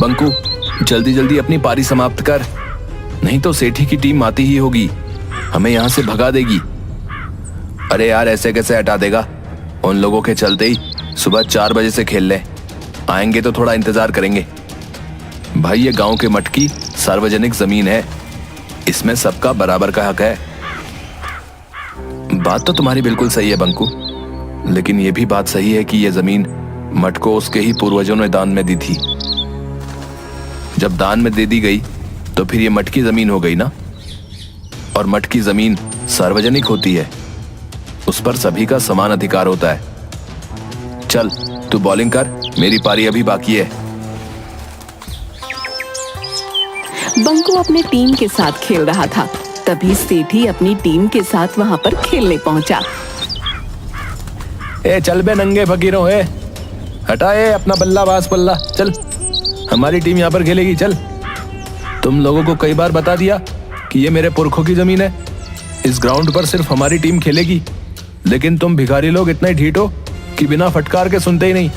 बंकू, जल्दी जल्दी अपनी पारी समाप्त कर, नहीं तो सेठी की टीम आती ही होगी, हमें यहाँ से भगा देगी। अरे यार, ऐसे कैसे हटा देगा? उन लोगों के चलते ही सुबह 4 बजे से खेल ले, आएंगे तो थोड़ा इंतजार करेंगे। भाई, ये गांव के मठ की सार्वजनिक जमीन है, इसमें सबका बराबर का हक है। बात तो तुम्हारी बिल्कुल सही है बंकू, लेकिन यह भी बात सही है कि यह जमीन मठ को उसके ही पूर्वजों ने दान में दी थी। जब दान में दे दी गई तो फिर ये मठ की जमीन हो गई ना, और मठ की जमीन सार्वजनिक होती है, उस पर सभी का समान अधिकार होता है। चल तू बॉलिंग कर, मेरी पारी अभी बाकी है। बंकू अपने टीम के साथ खेल रहा था, तभी सेठी अपनी टीम के साथ वहां पर खेलने पहुंचा। ए चल बे नंगे फकीरों, हटा अपना बल्ला बास पल्ला, चल हमारी टीम यहाँ पर खेलेगी। चल, तुम लोगों को कई बार बता दिया कि ये मेरे पुरखों की जमीन है, इस ग्राउंड पर सिर्फ हमारी टीम खेलेगी, लेकिन तुम भिखारी लोग इतने ढीठ हो कि बिना फटकार के सुनते ही नहीं।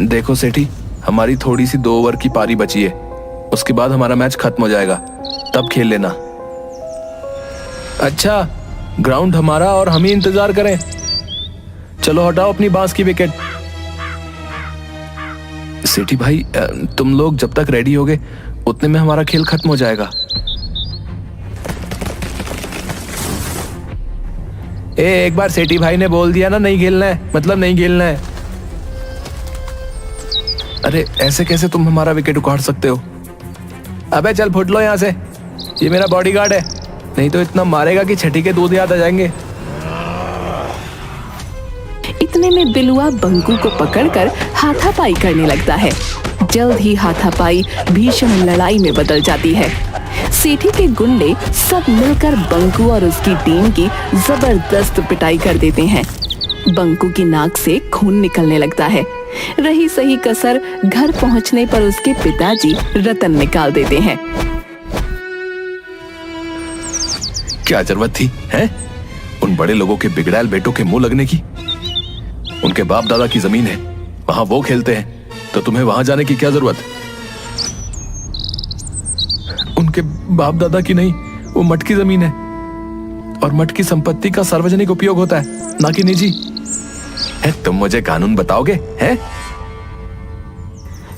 देखो सेठी, हमारी थोड़ी सी 2 ओवर की पारी बची है, उसके बाद हमारा मैच खत्म हो जाएगा, तब खेल लेना। अच्छा, ग्राउंड हमारा और हम ही इंतजार करें? चलो हटाओ अपनी बांस की विकेट। सेठी भाई, तुम लोग जब तक रेडी होगे उतने में हमारा खेल खत्म हो जाएगा। एक बार सेठी भाई ने बोल दिया ना नहीं खेलना है, मतलब नहीं खेलना है। अरे ऐसे कैसे तुम हमारा विकेट उखाड़ सकते हो? अबे चल फुट लो यहाँ से, ये मेरा बॉडीगार्ड है, नहीं तो इतना मारेगा कि छठी के दूध याद आ जाएंगे। इतने में बिलुआ बंकू को पकड़कर हाथापाई करने लगता है। जल्द ही हाथापाई भीषण लड़ाई में बदल जाती है। सेठी के गुंडे सब मिलकर बंकू और उसकी टीम की जबरदस्त पिटाई कर देते हैं। बंकू की नाक से खून निकलने लगता है। रही सही कसर घर पहुंचने पर उसके पिताजी रतन निकाल देते हैं। क्या जरूरत थी हैं? उन बड़े लोगों के बिगड़ैल बेटों के मुंह लगने की? उनके बाप दादा की जमीन है, वहां वो खेलते हैं, तो तुम्हें वहां जाने की क्या जरूरत? उनके बाप दादा की नहीं, वो मठ की जमीन है, और मठ की संपत्ति का सार्वजनिक उपयोग होता है, ना कि निजी। तुम मुझे कानून बताओगे हैं?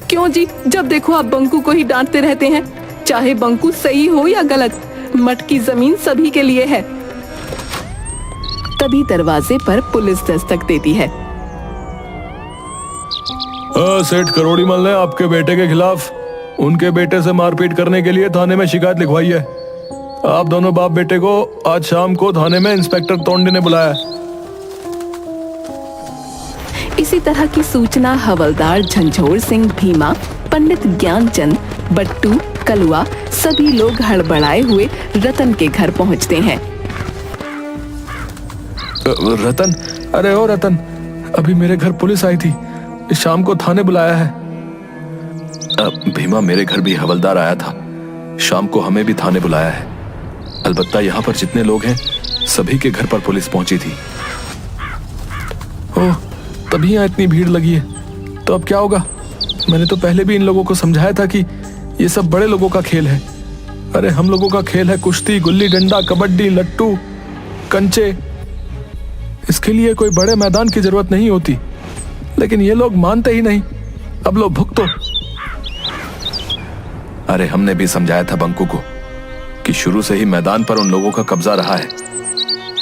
क्यों जी, जब देखो आप बंकू को ही डांटते रहते हैं। चाहे बंकू सही हो या गलत, मठ की जमीन सभी के लिए है। तभी दरवाजे पर पुलिस दस्तक देती है। सेठ करोड़ीमल ने आपके बेटे के खिलाफ उनके बेटे से मारपीट करने के लिए थाने में शिकायत लिखवाई है। आप दोनों बाप बेटे को आज शाम को थाने में इंस्पेक्टर तोंडे ने बुलाया। इसी तरह की सूचना हवलदार झंझोर सिंह भीमा, पंडित ज्ञानचंद, बट्टू, कलुआ सभी लोग हड़बड़ाए हुए रतन के घर पहुंचते हैं। रतन, अरे ओ रतन, अभी मेरे घर पुलिस आई थी, शाम को थाने बुलाया है। भीमा, मेरे घर भी हवलदार आया था, शाम को हमें भी थाने बुलाया है। अलबत्ता यहाँ पर जितने लोग हैं सभी के घर पर पुलिस पहुंची थी। ओह, तभी यहाँ इतनी भीड़ लगी है, तो अब क्या होगा? मैंने तो पहले भी इन लोगों को समझाया था कि ये सब बड़े लोगों का खेल है। अरे हम लोगों का खेल है कुश्ती, गुल्ली डंडा, कबड्डी, लट्टू, कंचे। इसके लिए कोई बड़े मैदान की जरूरत नहीं होती, लेकिन ये लोग मानते ही नहीं। अब लो भुगतो। अरे हमने भी समझाया था बंकू को कि शुरू से ही मैदान पर उन लोगों का कब्जा रहा है।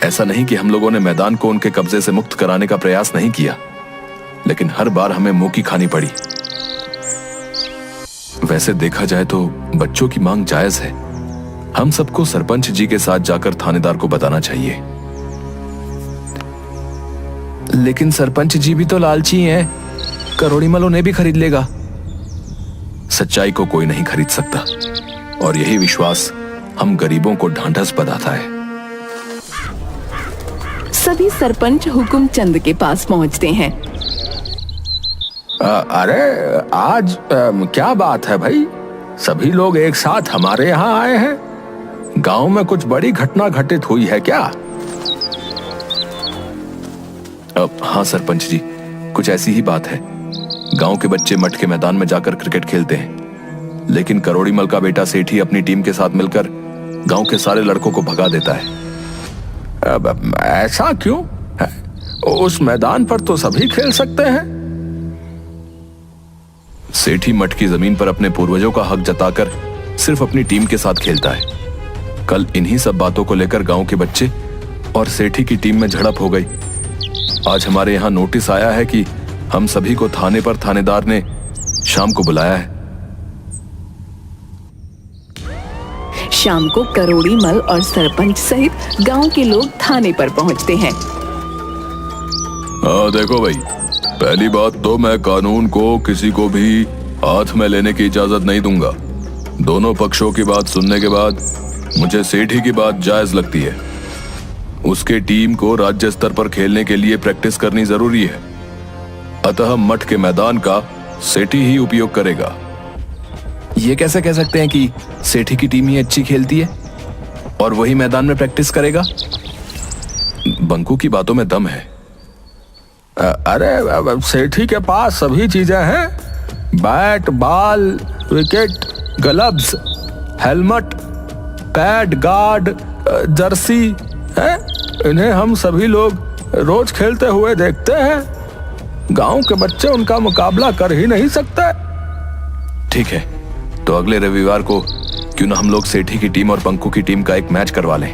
ऐसा नहीं कि हम लोगों ने मैदान को उनके कब्जे से मुक्त कराने का प्रयास नहीं किया, लेकिन हर बार हमें मुंह की खानी पड़ी। वैसे देखा जाए तो बच्चों की मांग जायज है। हम सबको सरपंच जी के साथ जाकर थानेदार को बताना चाहिए। लेकिन सरपंच जी भी तो लालची हैं, करोड़ीमल उन्हें भी खरीद लेगा। सच्चाई को कोई नहीं खरीद सकता, और यही विश्वास हम गरीबों को ढांढस बंधाता है। सभी सरपंच हुकुमचंद के पास पहुंचते हैं। अरे आज क्या बात है भाई, सभी लोग एक साथ हमारे यहाँ आए हैं? गांव में कुछ बड़ी घटना घटित हुई है क्या? हाँ सरपंच जी, कुछ ऐसी ही बात है। गांव के बच्चे मठ के मैदान में जाकर क्रिकेट खेलते हैं, लेकिन करोड़ीमल का बेटा सेठी अपनी टीम के साथ मिलकर गांव के सारे लड़कों को भगा देता है। अब ऐसा क्यों? उस मैदान पर तो सभी खेल सकते हैं। सेठी मठ की जमीन पर अपने पूर्वजों का हक जताकर सिर्फ अपनी टीम के साथ खेलता है। कल इन्हीं सब बातों को लेकर गांव के बच्चे और सेठी की टीम में झड़प हो गई। आज हमारे यहाँ नोटिस आया है कि हम सभी को थाने पर थानेदार ने शाम को बुलाया है। शाम को करोड़ीमल और सरपंच सहित गांव के लोग थाने पर पहुंचते हैं। देखो भाई, पहली बात तो मैं कानून को किसी को भी हाथ में लेने की इजाजत नहीं दूंगा। दोनों पक्षों की बात सुनने के बाद मुझे सेठी की बात जायज लगती है। उसके टीम को राज्य स्तर पर खेलने के लिए प्रैक्टिस करनी जरूरी है, अतः मठ के मैदान का सेठी ही उपयोग करेगा। ये कैसे कह सकते हैं कि सेठी की टीम ही अच्छी खेलती है और वही मैदान में प्रैक्टिस करेगा? बंकू की बातों में दम है। अरे सेठी के पास सभी चीजें हैं, bat, ball, wicket, gloves, helmet, pad, guard, Jersey है। इन्हें हम सभी लोग रोज खेलते हुए देखते हैं। गांव के बच्चे उनका मुकाबला कर ही नहीं सकते। ठीक है, तो अगले रविवार को क्यों ना हम लोग सेठी की टीम और बंकू की टीम का एक मैच करवा लें।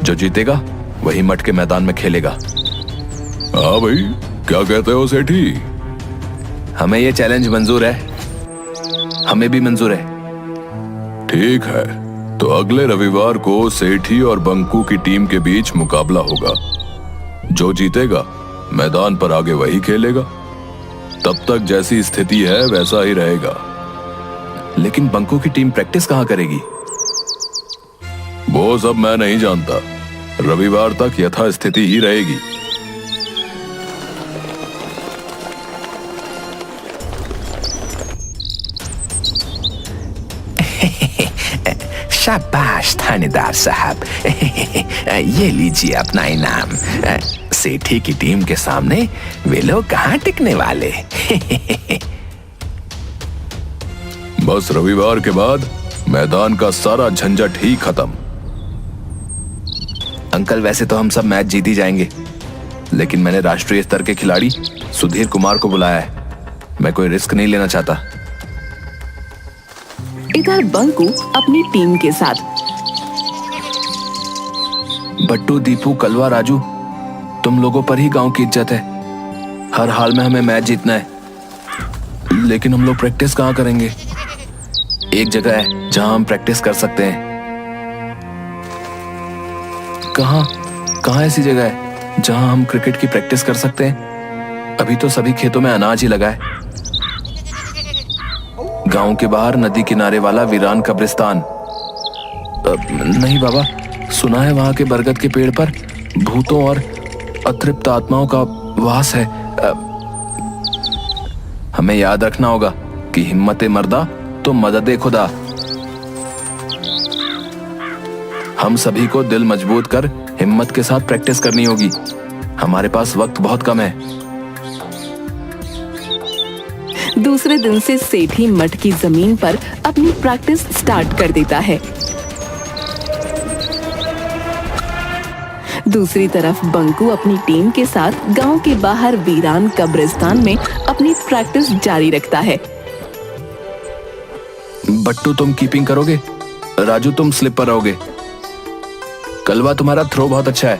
जो जीतेगा वही मठ के मैदान में खेलेगा। हाँ भाई, क्या कहते हो सेठी? हमें ये चैलेंज मंजूर है। हमें भी मंजूर है। ठीक है, तो अगले रविवार को सेठी और बंकू की टीम के बीच मुकाबला होगा। जो जीतेगा मैदान पर आगे वही खेलेगा। तब तक जैसी स्थिति है वैसा ही रहेगा। लेकिन बंकू की टीम प्रैक्टिस कहां करेगी? वो सब मैं नहीं जानता। रविवार तक यथास्थिति ही रहेगी। शाबाश थानेदार साहब, ये लीजिए अपना इनाम। सेठी की टीम के सामने वे लोग कहाँ टिकने वाले। बस रविवार के बाद मैदान का सारा झंझट ही खत्म। अंकल, वैसे तो हम सब मैच जीत ही जाएंगे, लेकिन मैंने राष्ट्रीय स्तर के खिलाड़ी सुधीर कुमार को बुलाया है। मैं कोई रिस्क नहीं लेना चाहता। इधर बंकू अपनी टीम के साथ। बट्टू, दीपू, कलवा, राजू, तुम लोगों पर ही गांव की इज्जत है। हर हाल में हमें मैच जीतना है, लेकिन हम लोग प्रैक्टिस कहाँ करेंगे? एक जगह है जहां हम प्रैक्टिस कर सकते हैं। कहां ऐसी जगह है जहां हम क्रिकेट की प्रैक्टिस कर सकते हैं? अभी तो सभी खेतों में अनाज ही लगा है। गांव के बाहर नदी किनारे वाला वीरान कब्रिस्तान। नहीं बाबा, सुना है वहां के बरगद के पेड़ पर भूतों और अतृप्त आत्माओं का वास है। हमें याद रखना होगा कि हिम्मते मर्दा तो मददे खुदा। हम सभी को दिल मजबूत कर हिम्मत के साथ प्रैक्टिस करनी होगी। हमारे पास वक्त बहुत कम है। दूसरे दिन से सेठी मठ की जमीन पर अपनी प्रैक्टिस स्टार्ट कर देता है। दूसरी तरफ बंकू अपनी टीम के साथ गांव के बाहर वीरान कब्रिस्तान में अपनी प्रैक्टिस जारी रखता है। बट्टू, तुम कीपिंग करोगे। राजू, तुम स्लिप पर रहोगे। कलवा, तुम्हारा थ्रो बहुत अच्छा है,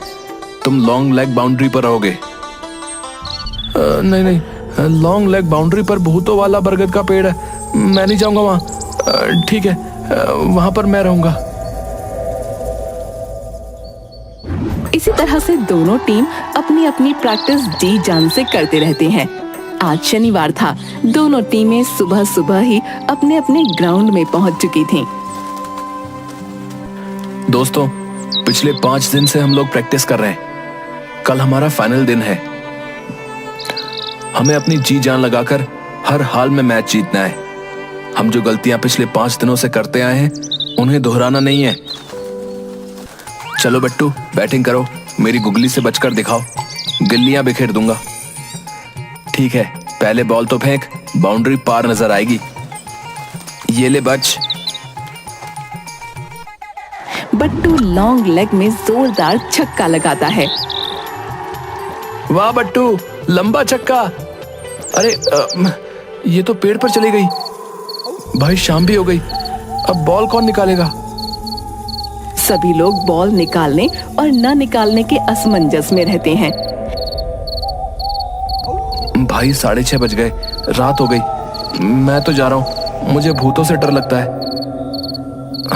तुम लॉन्ग लेग बाउंड्री पर रहोगे। नहीं, लॉन्ग लेग बाउंड्री पर भूतों वाला बरगद का पेड़ है, मैं नहीं जाऊंगा वहां। ठीक है, वहां पर मैं रहूंगा। इसी तरह से दोनों टीम अपनी अपनी प्रैक्टिस जी जान से करते रहते हैं। आज शनिवार था। दोनों टीमें सुबह सुबह ही अपने अपने ग्राउंड में पहुंच चुकी थीं। दोस्तों, पिछले 5 दिन से हम लोग प्रैक्टिस कर रहे हैं। कल हमारा फाइनल दिन है। हमें अपनी जी जान लगाकर हर हाल में मैच जीतना है। हम जो गलतियां पिछले 5 दिनों से करते आए हैं उन्हें दोहराना नहीं है। चलो बट्टू, बैटिंग करो। मेरी गुगली से बचकर दिखाओ, गिल्लियां बिखेर दूंगा। ठीक है, पहले बॉल तो फेंक, बाउंड्री पार नजर आएगी। ये ले बच। बट्टू लॉन्ग लेग में जोरदार छक्का लगाता है। वाह बट्टू, लंबा छक्का। अरे ये तो पेड़ पर चली गई। भाई शाम भी हो गई, अब बॉल कौन निकालेगा? सभी लोग बॉल निकालने और न निकालने के असमंजस में रहते हैं। भाई 6:30 बज गए, रात हो गई। मैं तो जा रहा हूँ, मुझे भूतों से डर लगता है।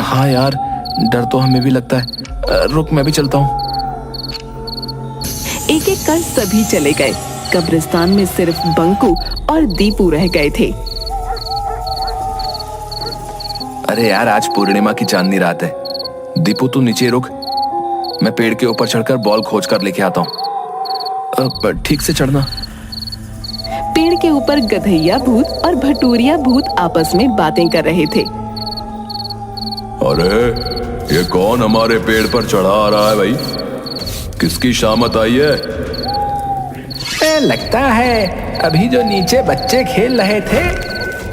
हाँ यार, डर तो हमें भी लगता है। रुक, मैं भी चलता हूँ। एक एक कर सभी चले गए। कब्रिस्तान में सिर्फ बंकू और दीपू रह गए थे। अरे यार, आज पूर्णिमा की चांदनी रात है। दीपू तू नीचे रुक, मैं पेड़ के ऊपर चढ़कर बॉल खोज कर लेके आता हूँ। ठीक से चढ़ना। पेड़ के ऊपर गधैया भूत और भटूरिया भूत आपस में बातें कर रहे थे। अरे ये कौन हमारे पेड़ पर चढ़ा आ रहा है भाई? किसकी शामत आई है? लगता है अभी जो नीचे बच्चे खेल रहे थे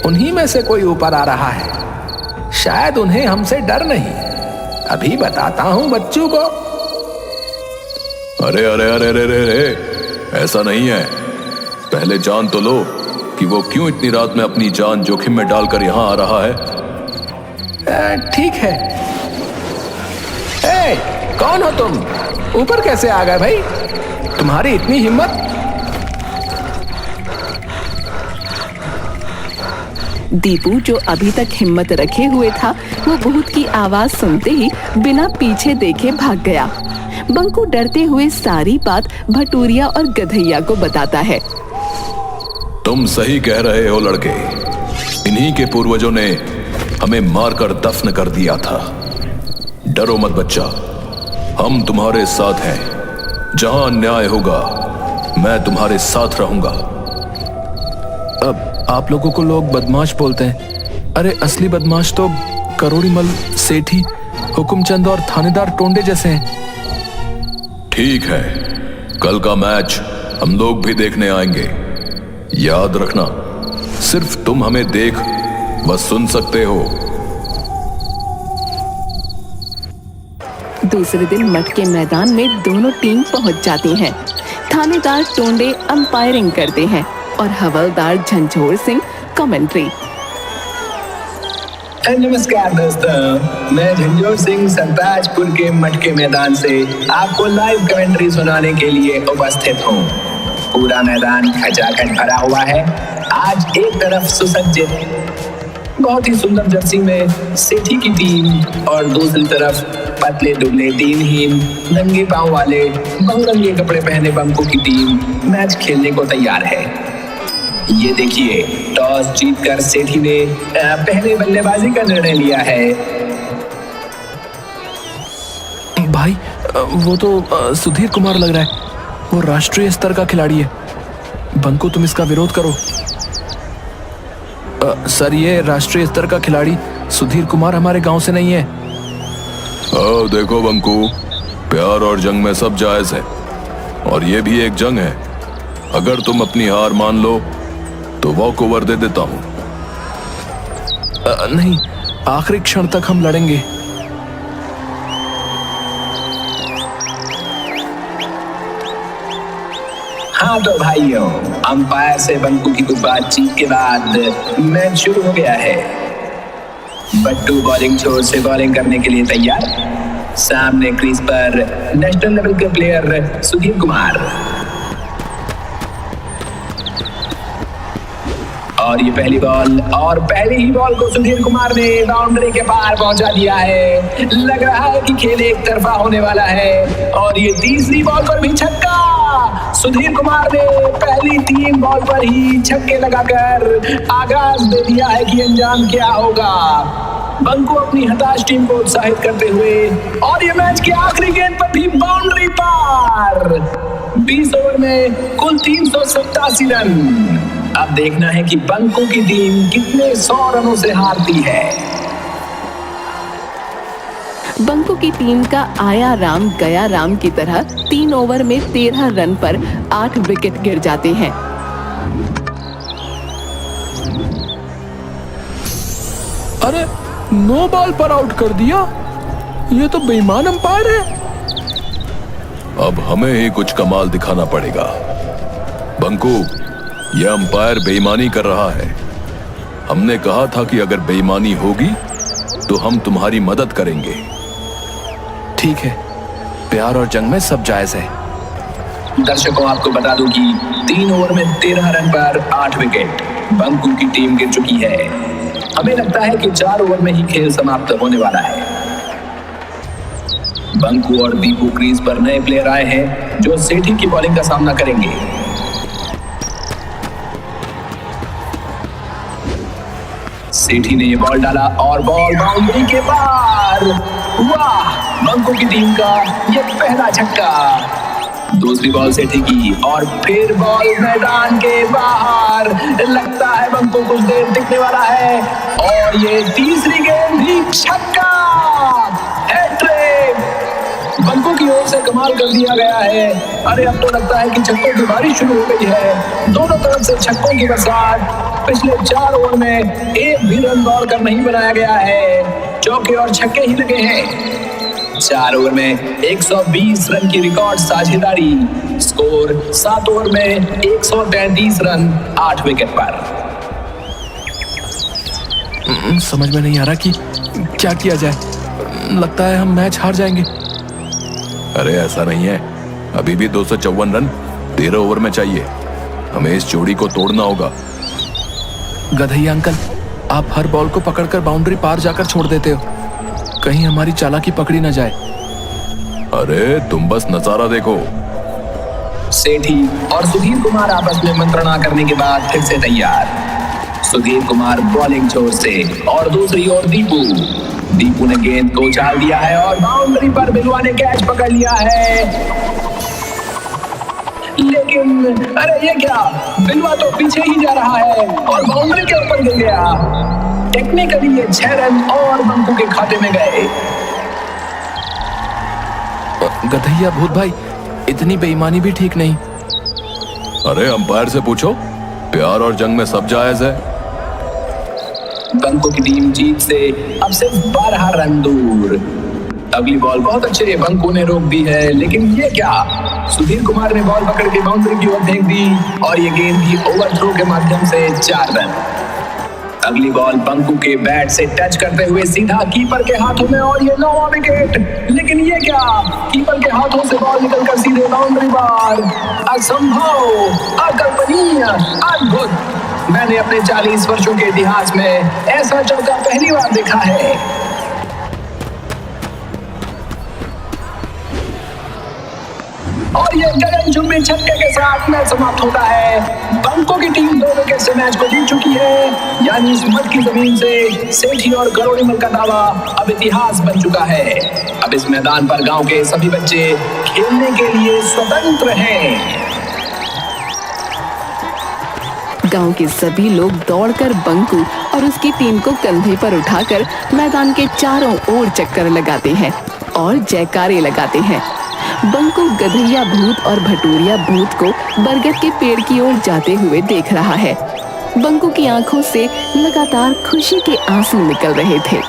उन्हीं में से कोई ऊपर आ रहा है। शायद उन्हें हमसे डर नहीं। अभी बताता हूँ बच्चों को। अरे अरे अरे अरे अरे अरे, ऐसा नहीं है। पहले जान तो लो कि वो क्यों इतनी रात में अपनी जान जोखिम में डालकर यहाँ आ रहा है। ठीक है। कौन हो तुम? ऊपर कैसे आ गए भाई? तुम्हारी इतनी हिम्मत? दीपू, जो अभी तक हिम्मत रखे हुए था, वो भूत की आवाज सुनते ही बिना पीछे देखे भाग गया। बंकू डरते हुए सारी बात भटूरिया और गधैया को बताता है। तुम सही कह रहे हो लड़के, इन्हीं के पूर्वजों ने हमें मारकर दफन कर दिया था। डरो मत बच्चा, हम तुम्हारे साथ हैं। जहां अन्याय होगा मैं तुम्हारे साथ रहूंगा। अब आप लोगों को लोग बदमाश बोलते हैं। अरे असली बदमाश तो करोड़ीमल, सेठी, हुकुमचंद और थानेदार टोंडे जैसे हैं। ठीक है, कल का मैच हम लोग भी देखने आएंगे। याद रखना, सिर्फ तुम हमें देख व सुन सकते हो। दूसरे दिन मठ के मैदान में दोनों टीम पहुंच जाती हैं। थानेदार टोंडे अंपायरिंग करते हैं और हवलदार झंझोर सिंह कमेंट्री। नमस्कार दोस्तों, मैं झंझोर सिंह सरताजपुर के मठ के मैदान से आपको लाइव कमेंट्री सुनाने के लिए उपस्थित हूँ। पूरा मैदान खचाखच भरा हुआ है। आज एक तरफ सुसज्जित बहुत ही सुंदर जर्सी में सेठी की टीम और दूसरी तरफ पतले दुबले दीनहीन नंगे पांव वाले बहुरंगे कपड़े पहने बंकू की टीम मैच खेलने को तैयार है। ये देखिए, टॉस जीतकर सेठी ने पहले बल्लेबाजी का निर्णय लिया है। भाई वो तो सुधीर कुमार लग रहा है। वो राष्ट्रीय स्तर का खिलाड़ी है। बंकू, तुम इसका विरोध करो। सर, ये राष्ट्रीय स्तर का खिलाड़ी सुधीर कुमार हमारे गांव से नहीं है। देखो बंकू, प्यार और जंग में सब जायज है, और ये भी एक जंग है। अगर तुम अपनी हार मान लो तो वॉक ओवर दे देता हूं। नहीं, आखिरी क्षण तक हम लड़ेंगे। हाँ तो भाइयों, अंपायर से बंकू की कुछ बातचीत के बाद मैच शुरू हो गया है। बट्टू बॉलिंग छोर से बॉलिंग करने के लिए तैयार। सामने क्रीज पर नेशनल लेवल के प्लेयर सुधीर कुमार, और ये पहली बॉल, और पहली ही बॉल को सुधीर कुमार ने बाउंड्री के पार पहुंचा दिया है। लग रहा है कि खेल एक तरफा होने वाला है, और ये तीसरी बॉल पर भी छक्का। सुधीर कुमार ने पहली 3 बॉल पर ही छक्के लगाकर आगाज दे दिया है कि अंजाम क्या होगा। बंकू अपनी हताश टीम को उत्साहित करते हुए, और ये मैच के आखिरी गेंद पर भी बाउंड्री पार। 20 ओवर में कुल 387 रन। अब देखना है कि बंकू की टीम कितने 100 रनों से हारती है। बंकू की टीम का आया राम गया राम की तरह 3 ओवर में 13 रन पर 8 विकेट गिर जाते हैं। अरे 9 बॉल पर आउट कर दिया। ये तो बेईमान अंपायर है। अब हमें ही कुछ कमाल दिखाना पड़ेगा। बंकू, यह अंपायर बेईमानी कर रहा है। हमने कहा था कि अगर बेईमानी होगी तो हम तुम्हारी मदद करेंगे। ठीक है, प्यार और जंग में सब जायज है। दर्शकों, आपको बता दूं कि 3 ओवर में 13 रन पर 8 विकेट बंकू की टीम गिर चुकी है। हमें लगता है कि 4 ओवर में ही खेल समाप्त होने वाला है। बंकू और दीपू क्रीज पर नए प्लेयर आए हैं जो सेठी की बॉलिंग का सामना करेंगे। सेठी ने ये बॉल डाला और बॉल बाउंड्री के पार। वाह, बंकू की टीम का ये पहला छक्का। दूसरी बॉल सेठी की और फिर बॉल मैदान के बाहर। लगता है बंकू कुछ देर टिकने वाला है और ये तीसरी गेंद भी छक्का। हैट्रिक बंकू की ओर से कमाल कर दिया गया है। अरे अब तो लगता है कि छक्कों की बारिश शुरू हो गई है। दोनों तरफ से छक्कों की बरसात। पिछले 4 ओवर में एक भी रन दौड़कर नहीं बनाया गया है। चौके और छक्के ही लगे हैं। 4 ओवर में 120 रन की रिकॉर्ड साझेदारी। स्कोर 7 ओवर में 133 रन 8 विकेट पर। समझ में नहीं आ रहा कि क्या किया जाए। लगता है हम मैच हार जाएंगे। अरे ऐसा नहीं है, अभी भी 254 रन 13 ओवर में चाहिए। हमें इस जोड़ी को तोड़ना होगा। गधैया अंकल, आप हर बॉल को पकड़कर बाउंड्री पार जाकर छोड़ देते हो। कहीं हमारी चालाकी पकड़ी ना जाए। अरे तुम बस नजारा देखो। सेठी और सुधीर कुमार आपस में मंत्रणा करने के बाद फिर से तैयार। सुधीर कुमार बॉलिंग छोर से और दूसरी ओर दीपू ने गेंद को उछाल दिया है और बाउंड्री पर बिलवा ने कैच पकड़ लिया है। लेकिन अरे ये क्या, बिलवा तो पीछे ही जा रहा है और बाउंड्री के ऊपर गिर गया। टेक्निकली ये 6 रन और बंकू के खाते में गए। गधैया भूत भाई, इतनी बेईमानी भी ठीक नहीं। अरे अंपायर से पूछो, प्यार और जंग में सब जायज है। बंकू की टीम जीत से अब सिर्फ 12 रन दूर। अगली बॉल बहुत अच्छे बंकू ने रोक दी है, लेकिन ये क्या, सुधीर कुमार ने बॉल पकड़ के बाउंड्री की ओर फेंक दी और ये गेंद भी ओवर थ्रो के माध्यम से 4 रन। अगली बॉल बंकू के बैट से टच करते हुए सीधा कीपर के हाथों में और ये 9वां विकेट। लेकिन ये क्या, कीपर के हाथों से बॉल निकलकर सीधे बाउंड्री पार। असंभव, अकल्पनीय, अद्भुत। मैंने अपने 40 वर्षों के इतिहास में ऐसा चौका पहली बार देखा है। और ये गगनचुंबी छक्के के साथ मैच समाप्त होता है। बंकू की टीम 2 विकेट से मैच को जीत चुकी है। यानी इस मट की जमीन से सेठी और करोड़ीमल का दावा अब इतिहास बन चुका है। अब इस मैदान पर गांव के सभी बच्चे खेलने के लिए स्वतंत्र हैं। गांव के सभी लोग दौड़कर बंकू और उसकी टीम को कंधे पर उठाकर मैदान के चारों ओर चक्कर लगाते हैं और जयकारे लगाते हैं। बंकू गधैया भूत और भटूरिया भूत को बरगद के पेड़ की ओर जाते हुए देख रहा है। बंकू की आंखों से लगातार खुशी के आंसू निकल रहे थे।